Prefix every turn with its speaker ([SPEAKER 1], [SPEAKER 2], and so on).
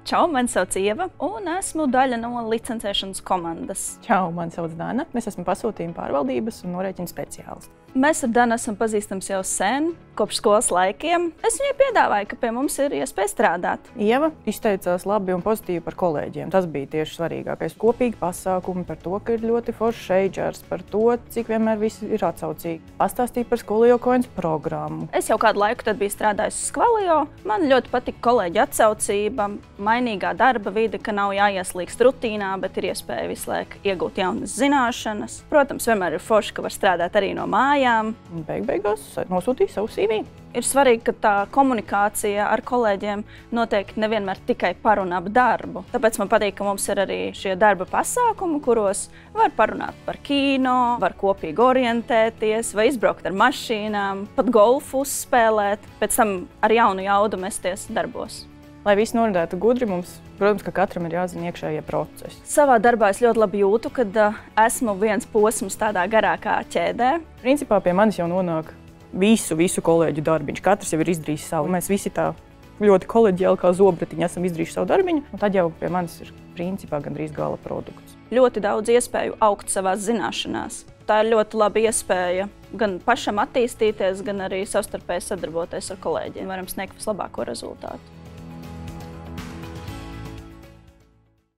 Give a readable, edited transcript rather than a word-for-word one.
[SPEAKER 1] Čau, mani sauc Ieva, un esmu daļa no licencēšanas komandas.
[SPEAKER 2] Čau, mani sauc Dana. Es esmu pasūtījuma pārvaldības un norēķina speciāliste.
[SPEAKER 1] Mēs ar Danu esam pazīstams jau sen, kopš skolas laikiem. Es viņai piedāvāju, ka pie mums ir iespēja strādāt.
[SPEAKER 2] Ieva izteicās labi un pozitīvi par kolēģiem. Tas bija tieši svarīgākais. Kopīgi pasākumi par to, ka ir ļoti foršs eidžers, par to, cik vienmēr visi ir atsaucīgi. Pastāstīja par Skolijo Coins programmu.
[SPEAKER 1] Es jau kādu laiku tad biju strādājusi Skolijo. Man ļoti patika kolēģi atsaucība, mainīgā darba vide, ka nav jāieslīgst rutīnā, bet ir iespēja visu laiku iegūt jaunas zināšanas. Protams, vienmēr ir forši, ka var strādāt arī no mājām.
[SPEAKER 2] Beigās nosūtīja savu CV.
[SPEAKER 1] Ir svarīgi, ka tā komunikācija ar kolēģiem notiek nevienmēr tikai par un ap darbu. Tāpēc man patīk, ka mums ir arī šie darba pasākumi, kuros var parunāt par kino, var kopīgi orientēties, vai izbraukt ar mašīnām, pat golfu uzspēlēt, pēc tam ar jaunu jaudu mesties darbos.
[SPEAKER 2] Lai viss noritētu gudri, mums, protams, ka katram ir jāzina iekšējie procesi.
[SPEAKER 1] Savā darbā es ļoti labi jūtu, kad esmu viens posms tādā garākā ķēdē.
[SPEAKER 2] Principā pie manis jau nonāk visu kolēģu darbiņš. Katrs jau ir izdarījis savu. Mēs visi tā ļoti kolēģiāli kā zobratiņi esam izdarījuši savu darbiņu, un tad jau pie manis ir principā gandrīz gala produkts.
[SPEAKER 1] Ļoti daudz iespēju augt savās zināšanās. Tā ir ļoti laba iespēja gan pašam attīstīties, gan arī savstarpēji sadarboties ar kolēģiem. Varam sniegt vislabāko rezultātu.